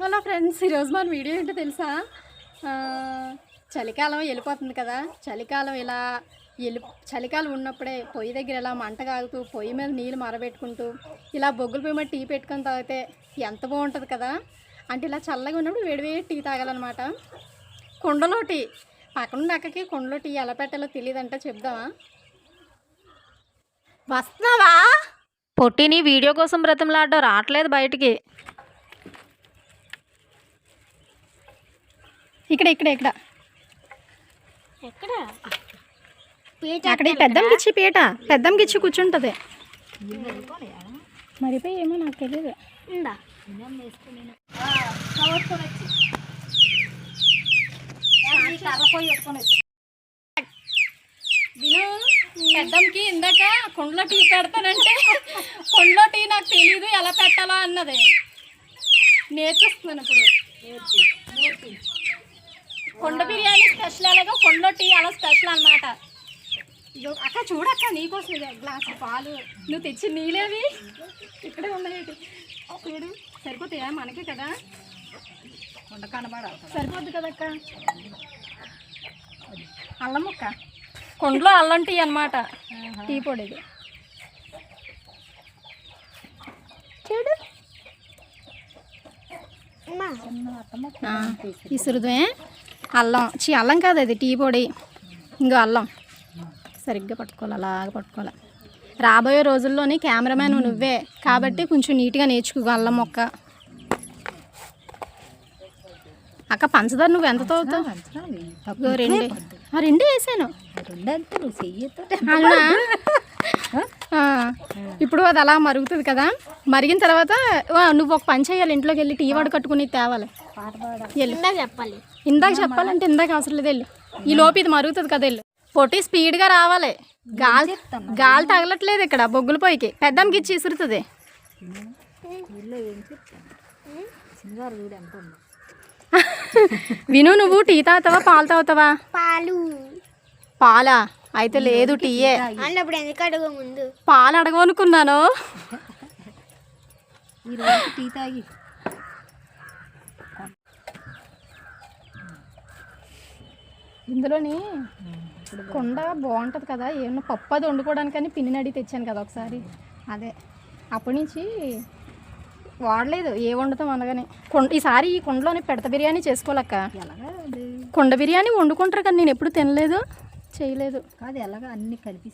Hello friends, ఈరోజు మన video ఏంటో తెలుసా? చలికాలం వెళ్ళిపోతుంది కదా. చలికాలం ఇలా చలికాలం ఉన్నప్పుడే పొయ్యి దగ్గర ఇలా మంట కాగుతూ పొయ్యి మీద నీళ్ళు మరబెట్టుకుంటూ ఇలా బొగ్గుల పొయ్యి మీద టీ పెట్టుకొని తాగితే ఎంత బాగుంటుంది కదా. అంటే ఇలా చల్లగా ఉన్నప్పుడు వేడివేడి టీ తాగాలన్నమాట. కుండలో టీ, పక్కనుండి అక్కకి కుండలో టీ ఎలా పెట్టాలో తెలియదంటే చెప్దామా? వస్తున్నావా? పొట్టిని వీడియో కోసం బ్రతిమలాడడం రావట్లేదు బయటికి. ఇక్కడ ఇక్కడ ఇక్కడ అక్కడ పెద్దమ్మకి ఇచ్చి పీట, పెద్దమ్మకి ఇచ్చి కూర్చుంటుంది. మరిపోయి ఏమో నాకు తెలియదు. విను, పెద్దమ్మకి ఇందాక కుండలో టీ పెడతానంటే కుండలో టీ నాకు తెలీదు ఎలా పెట్టాలో అన్నది. నేర్పిస్తున్నాను ఇప్పుడు. కుండ బిర్యానీ స్పెషల్ అలాగా కుండలో టీ అలా స్పెషల్ అన్నమాట. అక్క చూడక్క, నీకోసం గ్లాస్ పాలు నువ్వు తెచ్చి నీళ్ళేవి ఇక్కడే ఉన్నాయి. చూడు, సరిపోతాయా మనకే కదా, సరిపోద్ది కదక్క. అల్లం ముక్క, కుండలో అల్లం టీ అన్నమాట, టీ పొడిది. చూడు ఇసురుదే అల్లం, అల్లం కాదు అది టీ పొడి. ఇంకో అల్లం సరిగ్గా పట్టుకోవాలి, అలాగ పట్టుకోవాలి. రాబోయే రోజుల్లోని కెమెరామ్యాన్ నువ్వే కాబట్టి కొంచెం నీట్గా నేర్చుకో అల్లం మొక్క. అక్క పంచదార నువ్వు ఎంత తోగుతావు? రెండు వేసాను. ఇప్పుడు అది అలా మరుగుతుంది కదా. మరిగిన తర్వాత నువ్వు ఒక పని చేయాలి, ఇంట్లోకి వెళ్ళి టీ వాడు కట్టుకుని తేవాలి. ఇందాక చెప్పాలంటే ఇందాక అవసరం లేదు, వెళ్ళు. ఈ లోపు ఇది మరుగుతుంది కదా, వెళ్ళు. పొట్టి స్పీడ్గా రావాలి. గాలి తగలట్లేదు ఇక్కడ బొగ్గుల పొయ్యికి. పెద్దమ్మకి ఇచ్చి ఇసురుతుంది. విను, నువ్వు టీ తాగుతావా పాలు తాగుతావా? పాలా? అయితే లేదు, టీయే. పాలు అడగనుకున్నాను. టీ తాగి ఇందులోని కుండ బాగుంటుంది కదా. ఏమన్నా పప్పు అది వండుకోవడానికని పిన్ని అడిగి తెచ్చాను కదా ఒకసారి. అదే అప్పటి నుంచి వాడలేదు, ఏ వండుతాం అనగానే. ఈసారి ఈ కుండలోని పెడత బిర్యానీ చేసుకోలేక. కుండ బిర్యానీ వండుకుంటారు కానీ నేను ఎప్పుడు తినలేదు, చేయలేదు. అది ఎలాగా అన్ని కలిపి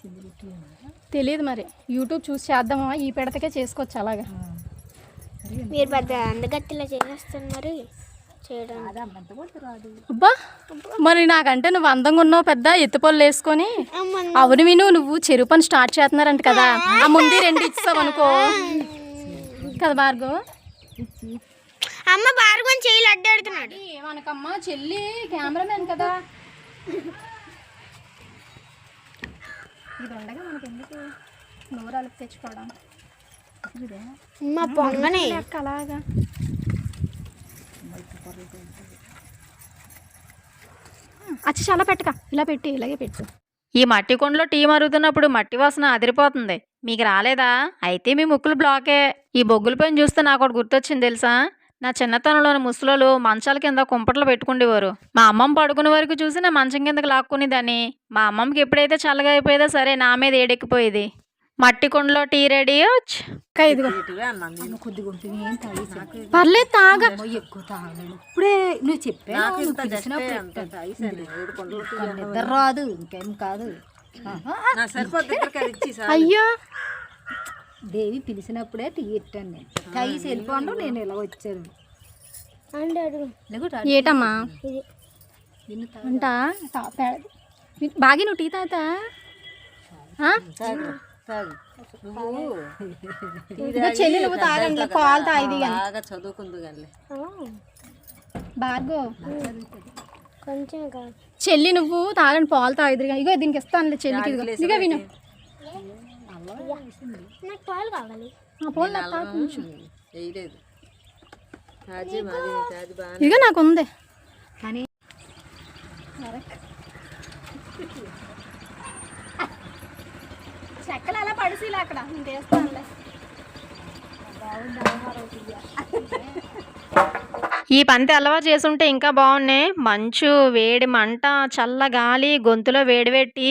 తెలియదు మరి. యూట్యూబ్ చూసి చేద్దామా, ఈ పెడతకే చేసుకోవచ్చు అలాగా. మీరు పెద్ద అందగత్తిలా చేస్తున్నారు. అబ్బా, మరి నాకంటే నువ్వు అందంగా ఉన్నావు, పెద్ద ఎత్తుపళ్ళు వేసుకొని. అవును విను, నువ్వు చెరువు పని స్టార్ట్ చేస్తున్నారంట కదా. ఆ ముందు రెండు ఇచ్చావు అనుకో కదా భార్గవ్. అమ్మ భార్గవ్ చెయ్యి అడ్డాడుతున్నాడు. మనకమ్మ చెల్లి కెమెరామెన్ కదా. ఇది ఉండగా మనకి ఎందుకు నూరాలకు తెచ్చుకోవడం. పొంగనే అలాగా అచ్చి చాలా పెట్టక, ఇలా పెట్టి ఇలాగే పెట్టు. ఈ మట్టి కుండలో టీ మరుగుతున్నప్పుడు మట్టి వాసన అదిరిపోతుంది. మీకు రాలేదా? అయితే మీ ముక్కులు బ్లాకే. ఈ బొగ్గుల పైన చూస్తే నాకు ఒకటి గుర్తొచ్చింది తెలుసా? నా చిన్నతనంలోని ముసలోళ్ళు మంచాల కింద కుంపట్లు పెట్టుకుండేవారు. మా అమ్మమ్మ పడుకునే వరకు చూసి నా మంచం కిందకి లాక్కునేదాన్ని. మా అమ్మమ్మకి ఎప్పుడైతే చల్లగా అయిపోయేదో సరే, నా మీద ఏడెక్కిపోయేది. మట్టి కుండలో టీ రెడీ. పర్లేదు, తాగా. ఇప్పుడే నువ్వు చెప్పావు రాదు, ఇంకేం కాదు. అయ్యో, దేవి పిలిచినప్పుడే టీ ఇట్టాను నేను. తాగి వెళ్ళిపోండు, నేను ఇలా వచ్చాను. ఏటమ్మా అంట బాగా నువ్వు టీ తాగుతా. చెల్లి నువ్వు తాగండి, పాలు తాగిది కానీ చదువుకుంది కానీ భార్గవ్. చెల్లి నువ్వు తాగండి, పాలు తాగిది కానీ. ఇగో దీనికి ఇస్తాను చెల్లికి. ఇదిగో విను, పాలు కావాలి. ఇదిగో నాకు ఉంది కానీ చెక్కలు అలా పడిసిలే అక్కడ ఇంకేస్తానులే. ఈ పని తెల్లవారు చేసుంటే ఇంకా బాగున్నాయి. మంచు, వేడి మంట, చల్ల గాలి, గొంతులో వేడి పెట్టి.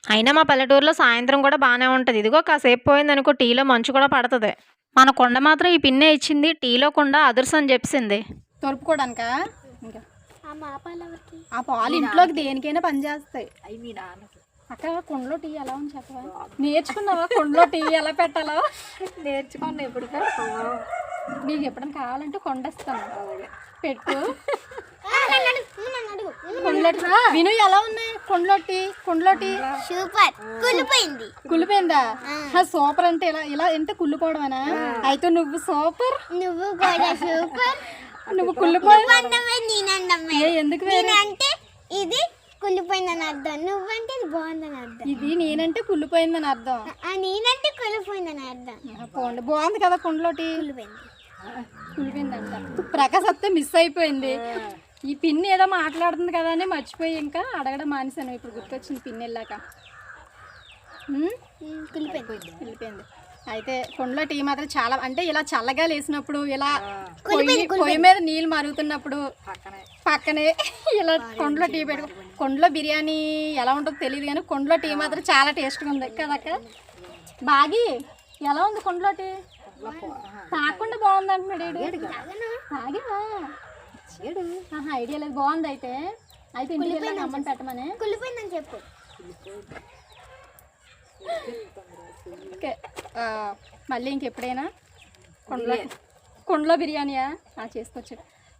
అయినా మా పల్లెటూరులో సాయంత్రం కూడా బాగానే ఉంటుంది. ఇదిగో కాసేపు పోయిందనుకో టీలో మంచు కూడా పడుతుంది. మన కుండ మాత్రం ఈ పిన్నే ఇచ్చింది. టీలో కుండ అదుర్స్ అని చెప్పింది. తొరుపుకోవడానికా? ఇంకా అమ్మ ఆ పాలు ఎవరికి? ఆ పాలు ఇంట్లోకి దేనికైనా పనిచేస్తాయి. అవి మీ నాన్నకి. అక్క కుండలో టీ ఎలా ఉంది చెప్పవా? నేర్చుకున్నావా కుండలో టీ ఎలా పెట్టాలో? నేర్చుకున్నా. ఎప్పుడు నీకు ఎప్పుడైనా కావాలంటే కొండేస్తాను, పెట్టు. కుండలో టీ విను ఎలా ఉన్నాయి? కుండలో టీ సూపర్. కులిపోయింది. కుళ్ళిపోయిందా? సూపర్ అంటే ఇలా అంటే కుళ్ళిపోవడమేనా? అయితే నువ్వు సూపర్. నువ్వు కూడా సూపర్. నువ్వు కుళ్ళిపోయి నేనండమే. ఎందుకు అంటే ఇది కులిపోయిందని అర్థం, నువ్వంటే ఇది బాగుందని అర్థం. ఇది నేనంటే కుళ్ళిపోయిందని అర్థం, నేనంటే కులిపోయిందని అర్థం. పోండి. బాగుంది కదా కుండలో టీ? కుళ్ళిపోయిందంట. ప్రకాశ్ వస్తే మిస్ అయిపోయింది. ఈ పిన్ని ఏదో మాట్లాడుతుంది కదా అని మర్చిపోయి ఇంకా అడగడం మానేశాను. ఇప్పుడు గుర్తొచ్చింది పిన్ని వెళ్ళాక. కుళ్ళిపోయింది. అయితే కుండలో టీ మాత్రం చాలా అంటే ఇలా చల్లగా లేసినప్పుడు, ఇలా పొయ్యి మీద నీళ్ళు మరుగుతున్నప్పుడు పక్కనే ఇలా కుండలో టీ పెట్టుకో. కుండలో బిర్యానీ ఎలా ఉంటుందో తెలియదు కానీ కుండలో టీ మాత్రం చాలా టేస్ట్గా ఉంది కదక్క. బాగి ఎలా ఉంది కుండలో టీ? తాగకుండా బాగుంది అంటున్నాడు. తాగేవా? ఐడియా లేదు. బాగుంది. అయితే ఇంటికి వెళ్ళాక అమ్మని పెట్టమని. కులిపోయిందని చెప్పు. ఓకే. మళ్ళీ ఇంకెప్పుడైనా కుండలో బిర్యానీయా చేసుకోవచ్చు.